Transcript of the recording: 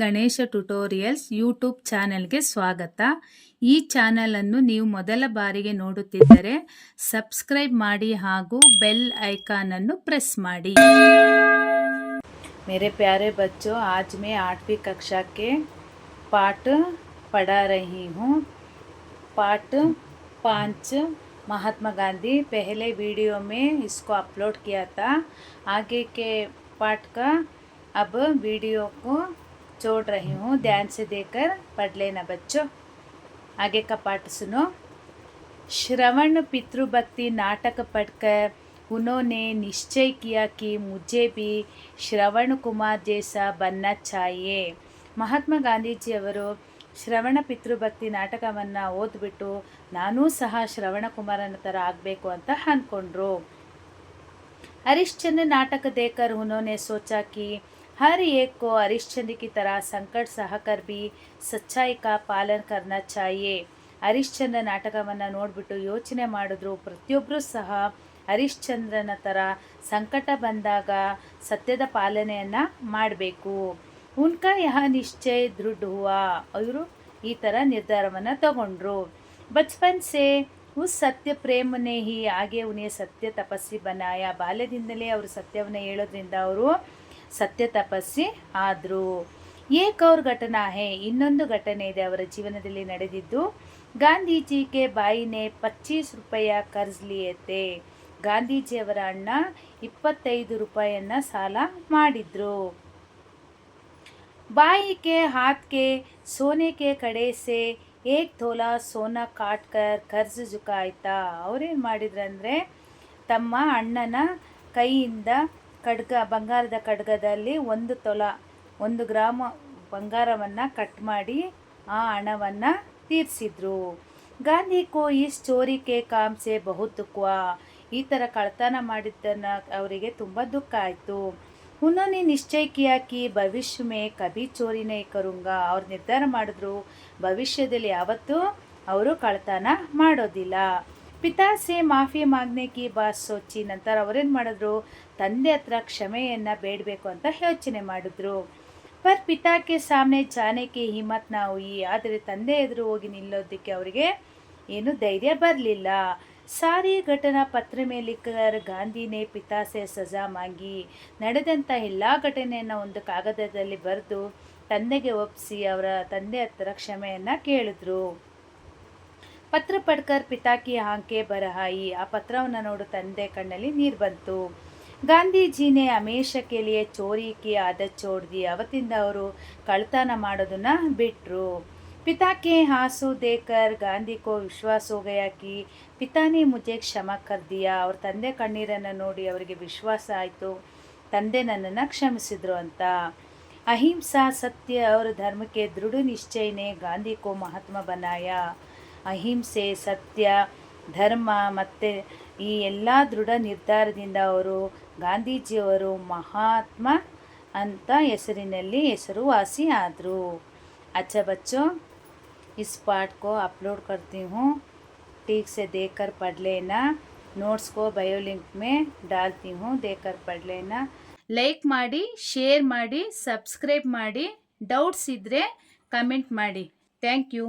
Ganesha tutorials YouTube ಚಾನೆಲ್ಗೆ ಸ್ವಾಗತ. ಈ ಚಾನೆಲ್ ಅನ್ನು ನೀವು ಮೊದಲ ಬಾರಿಗೆ ನೋಡುತ್ತಿದ್ದರೆ ಸಬ್ಸ್ಕ್ರೈಬ್ ಮಾಡಿ ಹಾಗೂ ಬೆಲ್ ಐಕಾನ್ ಅನ್ನು ಪ್ರೆಸ್ ಮಾಡಿ. मेरे प्यारे बच्चों, आज मैं 8वीं कक्षा के पाठ पढ़ा रही हूँ. पाठ 5 महात्मा गांधी. पहले वीडियो में इसको अपलोड किया था. आगे के पाठ का अब वीडियो को जोड़ रही हूँ. ध्यान से देखकर पढ़ लेना बच्चों. आगे का पाठ सुनो. श्रवण पितृभक्ति नाटक पढ़कर उन्होंने निश्चय किया कि मुझे भी ಶ್ರವಣ ಕುಮಾರ್ ಜೈಸಾ ಬನ್ನ ಚಾಹಿಯೇ. ಮಹಾತ್ಮ ಗಾಂಧೀಜಿಯವರು ಶ್ರವಣ ಪಿತೃಭಕ್ತಿ ನಾಟಕವನ್ನು ಓದ್ಬಿಟ್ಟು ನಾನೂ ಸಹ ಶ್ರವಣ ಕುಮಾರನ ಥರ ಆಗಬೇಕು ಅಂತ ಅಂದ್ಕೊಂಡ್ರು. हरिश्चंद्र नाटक देखकर उन्होंने सोचा कि हर एक को हरिश्चंद्र की तरह संकट सहकर भी सच्चाई का पालन करना चाहिए. ಹರಿಶ್ಚಂದ್ರ ನಾಟಕವನ್ನು ನೋಡಿಬಿಟ್ಟು ಯೋಚನೆ ಮಾಡಿದ್ರು, ಪ್ರತಿಯೊಬ್ಬರೂ ಸಹ ಹರಿಶ್ಚಂದ್ರನ ಥರ ಸಂಕಟ ಬಂದಾಗ ಸತ್ಯದ ಪಾಲನೆಯನ್ನು ಮಾಡಬೇಕು. ಉನ್ಕಾ ಯಹ ನಿಶ್ಚಯ ದೃಢ ಹುವಾ. ಅವರು ಈ ಥರ ನಿರ್ಧಾರವನ್ನು ತಗೊಂಡ್ರು. ಬಚ್ಪನ್ ಸೆ ಉಸ್ ಸತ್ಯ ಪ್ರೇಮನೆ ಹಿ ಹಾಗೆ ಉನ್ಹೇ ಸತ್ಯ ತಪಸ್ವಿ ಬನಾಯ. ಬಾಲ್ಯದಿಂದಲೇ ಅವರು ಸತ್ಯವನ್ನು ಹೇಳೋದ್ರಿಂದ ಅವರು ಸತ್ಯ ತಪಸ್ವಿ ಆದರು. ಏಕ್ ಅವ್ರ ಘಟನಾ ಹೇ. ಇನ್ನೊಂದು ಘಟನೆ ಇದೆ ಅವರ ಜೀವನದಲ್ಲಿ ನಡೆದಿದ್ದು. ಗಾಂಧೀಜಿ ಕೆ ಬಾಯಿನೇ 25 ರೂಪಾಯಿ ಕರ್ಜ್ ಲಿಯೇತೆ. ಗಾಂಧೀಜಿಯವರ ಅಣ್ಣ 25 ರೂಪಾಯಿಯನ್ನು ಸಾಲ ಮಾಡಿದ್ರು. ಬಾಯಿ ಕೆ ಹಾತ್ ಕೆ ಸೋನೆ ಕೆ ಕಡೆ ಸೆ ಏಕ್ ತೋಲಾ ಸೋನಾ ಕಾಟ್ಕರ್ ಕರ್ಜ್ ಜುಕಾಯ್ತಾ. ಅವ್ರೇನು ಮಾಡಿದ್ರಂದರೆ ತಮ್ಮ ಅಣ್ಣನ ಕೈಯಿಂದ ಬಂಗಾರದ ಖಡ್ಗದಲ್ಲಿ 1 ತೊಲ 1 ಗ್ರಾಮ ಬಂಗಾರವನ್ನು ಕಟ್ ಮಾಡಿ ಆ ಹಣವನ್ನು ತೀರಿಸಿದ್ರು. ಗಾಂಧಿ ಕೋ ಇಸ್ ಚೋರಿ ಕೆ ಕಾಮ್ ಸೆ ಬಹುತ್ ದುಃಖ. ಈ ಥರ ಕಳ್ತನ ಮಾಡಿದ್ದನ್ನು ಅವರಿಗೆ ತುಂಬ ದುಃಖ ಆಯಿತು. ಉನ್ನೋನೆ ನಿಶ್ಚಯ ಕಿಯಾ ಕಿ ಭವಿಷ್ಯ ಮೇ ಕಭಿ ಚೋರಿ ನೈ ಕರುಂಗಾ. ಅವ್ರು ನಿರ್ಧಾರ ಮಾಡಿದ್ರು ಭವಿಷ್ಯದಲ್ಲಿ ಯಾವತ್ತೂ ಅವರು ಕಳ್ತನ ಮಾಡೋದಿಲ್ಲ. ಪಿತಾ ಸೆ ಮಾಫಿ ಮಾಗ್ನೆ ಕಿ ಬಾತ್ ಸೋಚಿ. ನಂತರ ಅವರೇನು ಮಾಡಿದ್ರು, ತಂದೆ ಹತ್ರ ಕ್ಷಮೆಯನ್ನು ಬೇಡಬೇಕು ಅಂತ ಯೋಚನೆ ಮಾಡಿದ್ರು. ಪರ್ ಪಿತಾ ಕೆ ಸಾಮ್ನೆ ಜಾನೆ ಕೆ ಹಿಮ್ಮತ್ ನಾ ಹುಯಿ. ಆದರೆ ತಂದೆ ಎದುರು ಹೋಗಿ ನಿಲ್ಲೋದಕ್ಕೆ ಅವರಿಗೆ ಏನು ಧೈರ್ಯ ಬರಲಿಲ್ಲ. ಸಾರಿ ಘಟನಾ ಪತ್ರ ಮೇಲೆ ಲಿಖಕರ್ ಗಾಂಧಿನೇ ಪಿತಾ ಸೆ ಸಜಾ ಮಾಂಗಿ. ನಡೆದಂಥ ಎಲ್ಲ ಘಟನೆಯನ್ನು ಒಂದು ಕಾಗದದಲ್ಲಿ ಬರೆದು ತಂದೆಗೆ ಒಪ್ಪಿಸಿ ಅವರ ತಂದೆ ಹತ್ರ ಕ್ಷಮೆಯನ್ನು ಕೇಳಿದ್ರು. ಪತ್ರ ಪಡ್ಕರ್ ಪಿತಾ ಕಿ ಆಂಕೆ ಬರಹಾಯಿ. ಆ ಪತ್ರವನ್ನು ನೋಡು ತಂದೆ ಕಣ್ಣಲ್ಲಿ ನೀರು ಬಂತು. ಗಾಂಧೀಜಿನೇ ಹಮೇಶಾ ಕೆ ಲಿಯೇ ಚೋರಿ ಕಿ ಆದತ್ ಛೋಡ್ ದಿ. ಅವತ್ತಿಂದ ಅವರು ಕಳ್ತನ ಮಾಡೋದನ್ನು ಬಿಟ್ಟರು. ಪಿತಾ ಕೆ ಆಂಸು ದೇಕರ್ ಗಾಂಧಿ ಕೋ ವಿಶ್ವಾಸ ಹೋ ಗಯಾ ಕಿ ಪಿತಾನೇ ಮುझे ಕ್ಷಮಾ ಕರ್ ದಿಯಾ. ಅವ್ರ ತಂದೆ ಕಣ್ಣೀರನ್ನು ನೋಡಿ ಅವರಿಗೆ ವಿಶ್ವಾಸ ಆಯಿತು, ತಂದೆ ನನ್ನನ್ನು ಕ್ಷಮಿಸಿದ್ರು ಅಂತ. ಅಹಿಂಸಾ ಸತ್ಯ और धर्म के दृढ़ निश्चय ने गांधी को महात्मा बनाया. ಅಹಿಂಸೆ, ಸತ್ಯ, ಧರ್ಮ ಮತ್ತು ಈ ಎಲ್ಲ ದೃಢ ನಿರ್ಧಾರದಿಂದ ಅವರು ಗಾಂಧೀಜಿಯವರು ಮಹಾತ್ಮ ಅಂತ ಹೆಸರಿನಲ್ಲಿ ಹೆಸರುವಾಸಿ ಆದರು. अच्छा बच्चों, इस पाठ को अपलोड करती हूँ, ठीक से देखकर पढ़ लेना. नोट्स को बायो लिंक में डालती हूँ, देखकर पढ़ लेना. ಲೈಕ್ ಮಾಡಿ, ಶೇರ್ ಮಾಡಿ, ಸಬ್ಸ್ಕ್ರೈಬ್ ಮಾಡಿ. ಡೌಟ್ಸ್ ಇದ್ದರೆ ಕಮೆಂಟ್ ಮಾಡಿ. Thank you.